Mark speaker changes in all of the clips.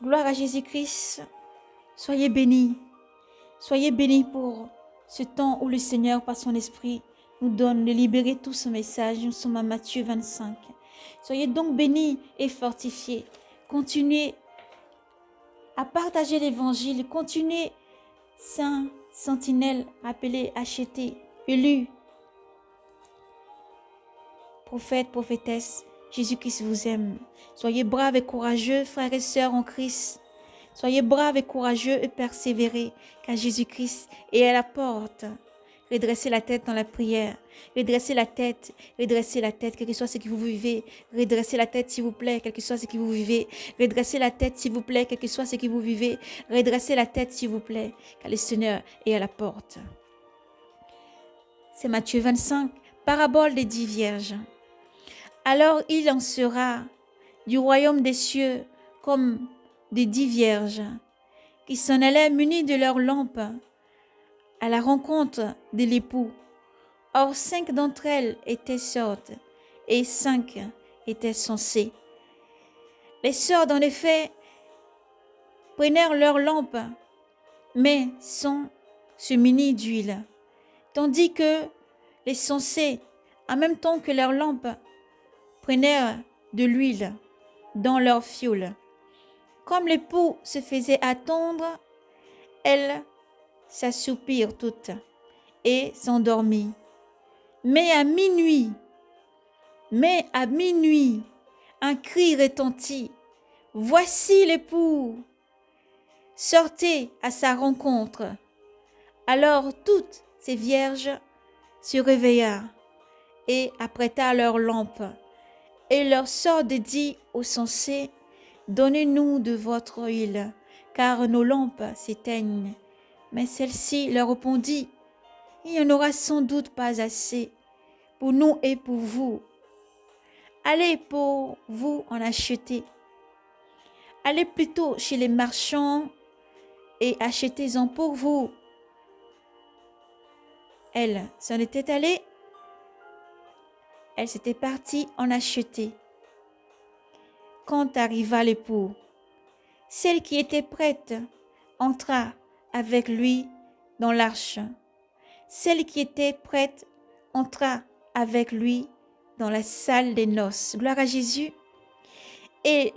Speaker 1: Gloire à Jésus-Christ. Soyez bénis. Soyez bénis pour ce temps où le Seigneur, par son esprit, nous donne de libérer tout ce message. Nous sommes à Matthieu 25. Soyez donc bénis et fortifiés. Continuez à partager l'évangile. Continuez, saints, sentinelles, appelés, achetés, élus, prophètes, prophétesses. Jésus-Christ vous aime. Soyez braves et courageux, frères et sœurs en Christ. Soyez braves et courageux et persévérez, car Jésus-Christ est à la porte. Redressez la tête dans la prière. Redressez la tête, quel que soit ce que vous vivez. Redressez la tête, s'il vous plaît, quel que soit ce que vous vivez. Redressez la tête, s'il vous plaît, quel que soit ce que vous vivez. Redressez la tête, s'il vous plaît, car le Seigneur est à la porte. C'est Matthieu 25, parabole des 10 vierges. Alors il en sera du royaume des cieux comme des 10 vierges qui s'en allaient munies de leurs lampes à la rencontre de l'époux. Or 5 d'entre elles étaient sordes et 5 étaient censées. Les sordes, en effet, prenèrent leurs lampes, mais sans se munir d'huile, tandis que les censées, en même temps que leurs lampes, prenèrent de l'huile dans leur fioul. Comme l'époux se faisait attendre, elles s'assoupirent toutes et s'endormirent. Mais à minuit, un cri retentit. Voici l'époux, sortez à sa rencontre. Alors toutes ces vierges se réveillèrent et apprêtèrent leurs lampes. Et leur sorte dit aux censés, donnez-nous de votre huile, car nos lampes s'éteignent. Mais celle-ci leur répondit, il n'y en aura sans doute pas assez pour nous et pour vous. Allez pour vous en acheter. Allez plutôt chez les marchands et achetez-en pour vous. Elle s'en était allée. Elle s'était partie en acheter. Quand arriva l'époux, celle qui était prête entra avec lui dans l'arche. Celle qui était prête entra avec lui dans la salle des noces. Gloire à Jésus. Et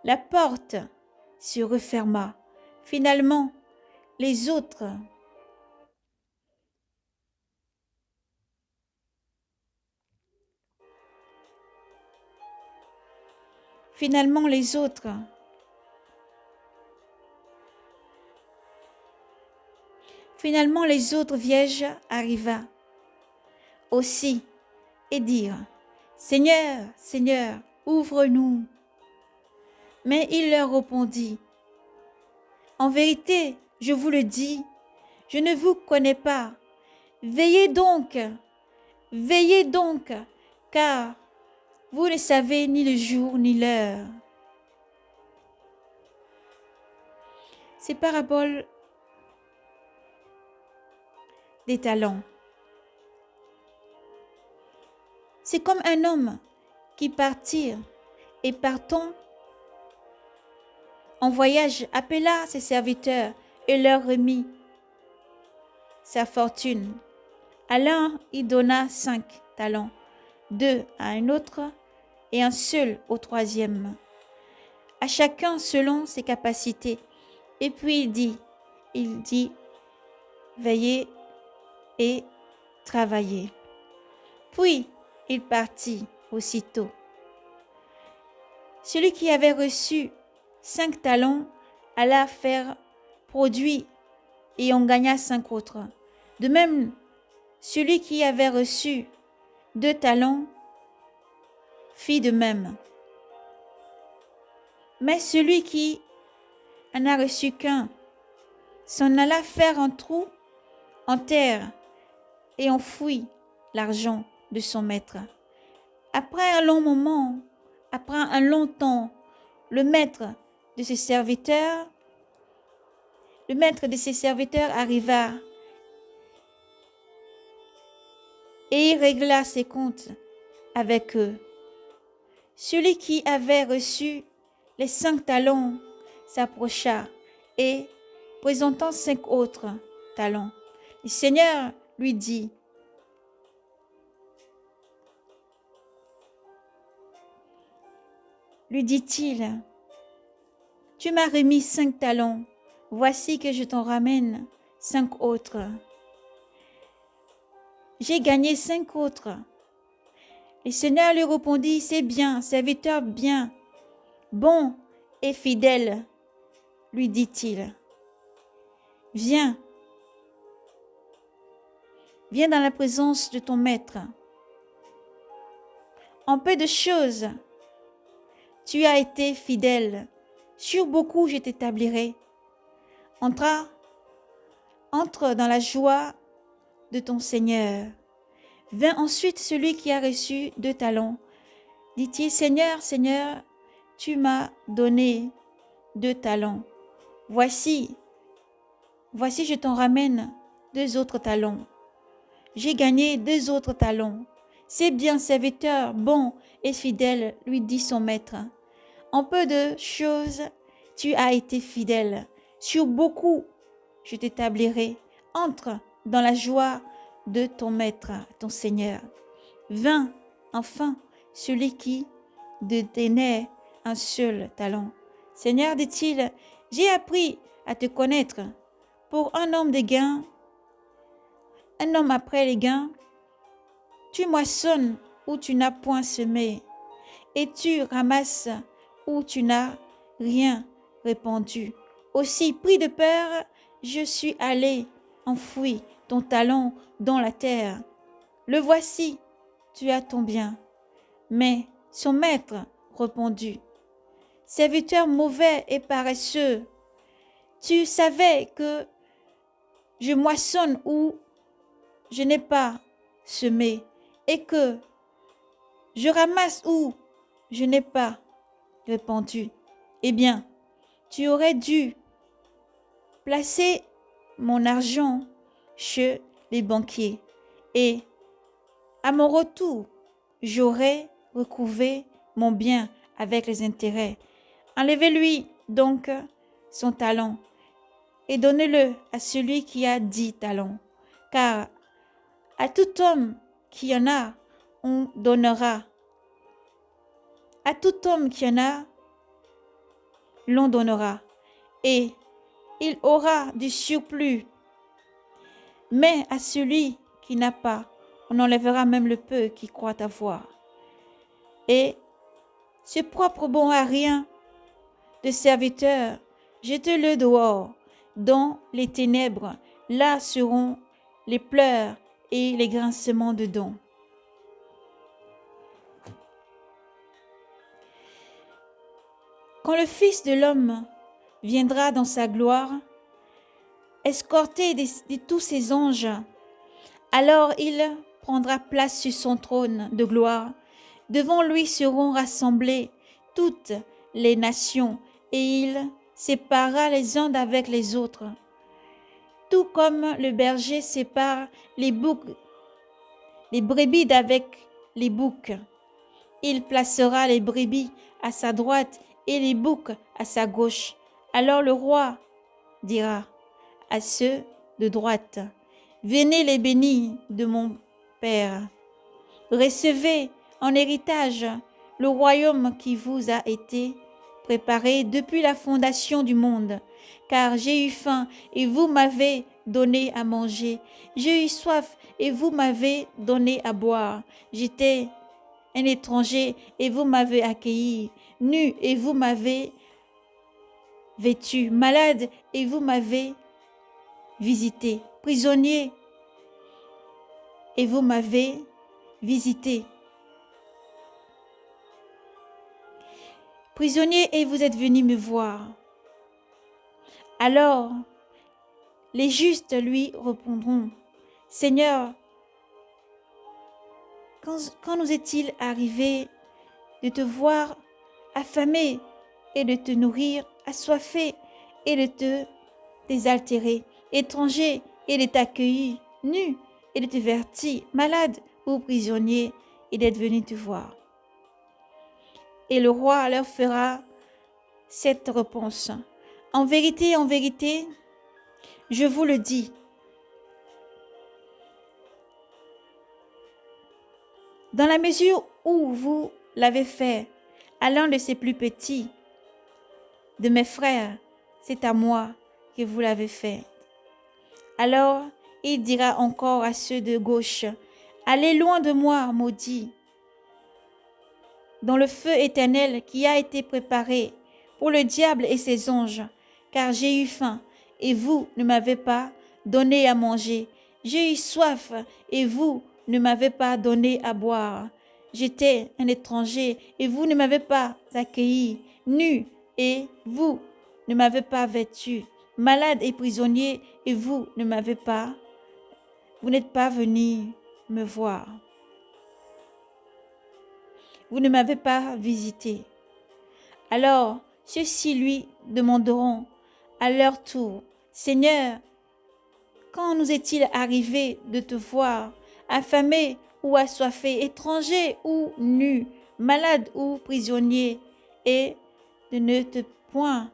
Speaker 1: la porte se referma. Finalement, les autres vierges arriva aussi et dirent, Seigneur, Seigneur, ouvre-nous. Mais il leur répondit, en vérité, je vous le dis, je ne vous connais pas. Veillez donc, car vous ne savez ni le jour ni l'heure. Ces paraboles des talents. C'est comme un homme qui partit et partant en voyage appela ses serviteurs et leur remit sa fortune. À l'un, il donna 5 talents, 2 à un autre et un seul au troisième. À chacun selon ses capacités. Et puis il dit, veillez et travaillez. Puis il partit aussitôt. Celui qui avait reçu 5 talents alla faire produit et en gagna 5 autres. De même, celui qui avait reçu 2 talents fit de même. Mais celui qui en a reçu qu'un s'en alla faire un trou en terre et enfouit l'argent de son maître. Après un long temps, le maître de ses serviteurs arriva et il régla ses comptes avec eux. Celui qui avait reçu les 5 talents, s'approcha et, présentant 5 autres talents, le Seigneur lui dit-il, tu m'as remis 5 talents, voici que je t'en ramène 5 autres. J'ai gagné 5 autres. Le Seigneur lui répondit, c'est bien, serviteur bien, bon et fidèle, lui dit-il. Viens dans la présence de ton maître. En peu de choses, tu as été fidèle. Sur beaucoup, je t'établirai. Entre dans la joie de ton Seigneur. Vint ensuite celui qui a reçu 2 talents. Dit-il, Seigneur, Seigneur, tu m'as donné 2 talents. Voici, je t'en ramène 2 autres talents. J'ai gagné 2 autres talents. C'est bien, serviteur, bon et fidèle, lui dit son maître. En peu de choses, tu as été fidèle. Sur beaucoup, je t'établirai. Entre dans la joie de ton maître, ton Seigneur. Vint enfin celui qui détenait un seul talent. Seigneur, dit-il, j'ai appris à te connaître. Pour un homme de gain, un homme après les gains, tu moissonnes où tu n'as point semé, et tu ramasses où tu n'as rien répandu. Aussi, pris de peur, je suis allé enfouir ton talent dans la terre. Le voici, tu as ton bien. Mais son maître répondit, serviteur mauvais et paresseux, tu savais que je moissonne où je n'ai pas semé et que je ramasse où je n'ai pas répandu. Eh bien, tu aurais dû placer mon argent chez les banquiers et à mon retour, j'aurais recouvré mon bien avec les intérêts. Enlevez-lui donc son talent et donnez-le à celui qui a 10 talents. Car à tout homme qui en a, on donnera. À tout homme qui en a, l'on donnera. Et il aura du surplus. Mais à celui qui n'a pas, on enlèvera même le peu qu'il croit avoir. Et ce propre bon à rien de serviteur, jetez-le dehors, dans les ténèbres, là seront les pleurs et les grincements de dents. Quand le Fils de l'homme viendra dans sa gloire, escorté de tous ses anges, alors il prendra place sur son trône de gloire. Devant lui seront rassemblées toutes les nations et il séparera les uns d'avec les autres. Tout comme le berger sépare les brebis d'avec les boucs. Il placera les brebis à sa droite et les boucs à sa gauche. Alors le roi dira à ceux de droite, venez les bénis de mon Père. Recevez en héritage le royaume qui vous a été préparé depuis la fondation du monde. Car j'ai eu faim et vous m'avez donné à manger. J'ai eu soif et vous m'avez donné à boire. J'étais un étranger et vous m'avez accueilli. Nu et vous m'avez vêtu. Malade et vous m'avez visité. Prisonnier et vous m'avez visité. Prisonnier et vous êtes venu me voir. Alors, les justes lui répondront, Seigneur, quand nous est-il arrivé de te voir affamé et de te nourrir, assoiffé et de te désaltérer, étranger et de t'accueillir, nu et de te vertir, malade ou prisonnier et d'être venu te voir. Et le roi leur fera cette réponse. En vérité, je vous le dis, dans la mesure où vous l'avez fait à l'un de ces plus petits de mes frères, c'est à moi que vous l'avez fait. Alors il dira encore à ceux de gauche, allez loin de moi, maudits, dans le feu éternel qui a été préparé pour le diable et ses anges, car j'ai eu faim et vous ne m'avez pas donné à manger. J'ai eu soif et vous ne m'avez pas donné à boire. J'étais un étranger et vous ne m'avez pas accueilli, nu et vous ne m'avez pas vêtu, malade et prisonnier et vous n'êtes pas venus me voir. Vous ne m'avez pas visité. Alors ceux-ci lui demanderont à leur tour, Seigneur, quand nous est-il arrivé de te voir, affamé ou assoiffé, étranger ou nu, malade ou prisonnier, et de ne te point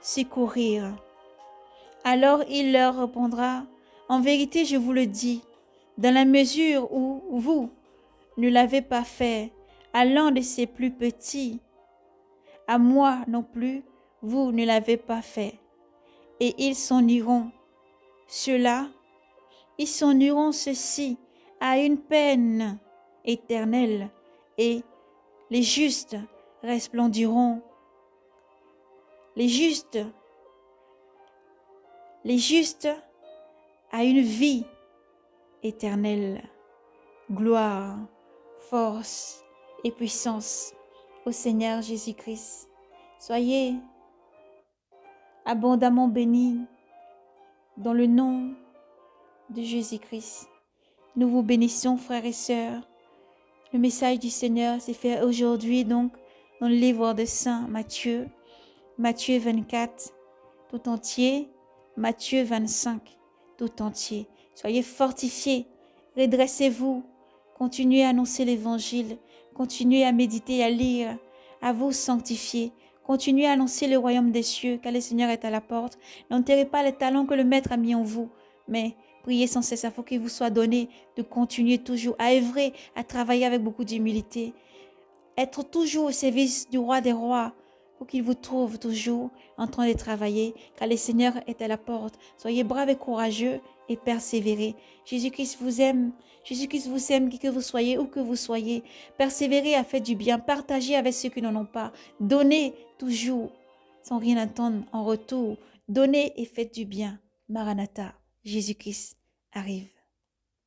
Speaker 1: secourir? Alors il leur répondra, en vérité, je vous le dis, dans la mesure où vous ne l'avez pas fait à l'un de ces plus petits, à moi non plus, vous ne l'avez pas fait. Et ils s'en iront, ceux-ci à une peine éternelle, et les justes resplendiront, les justes à une vie éternelle. Gloire, force et puissance au Seigneur Jésus-Christ. Soyez abondamment bénis dans le nom de Jésus-Christ. Nous vous bénissons, frères et sœurs. Le message du Seigneur s'est fait aujourd'hui donc dans le livre de Saint Matthieu, Matthieu 24 tout entier, Matthieu 25 tout entier. Soyez fortifiés, redressez-vous, continuez à annoncer l'évangile, continuez à méditer, à lire, à vous sanctifier. Continuez à annoncer le royaume des cieux, car le Seigneur est à la porte. N'enterrez pas les talents que le Maître a mis en vous, mais priez sans cesse afin qu'il vous soit donné de continuer toujours à œuvrer, à travailler avec beaucoup d'humilité, être toujours au service du roi des rois, pour qu'il vous trouve toujours en train de travailler, car le Seigneur est à la porte. Soyez braves et courageux et persévérez. Jésus-Christ vous aime. Jésus-Christ vous aime, qui que vous soyez, où que vous soyez. Persévérez à faire du bien. Partagez avec ceux qui n'en ont pas. Donnez toujours, sans rien attendre en retour. Donnez et faites du bien. Maranatha, Jésus-Christ arrive.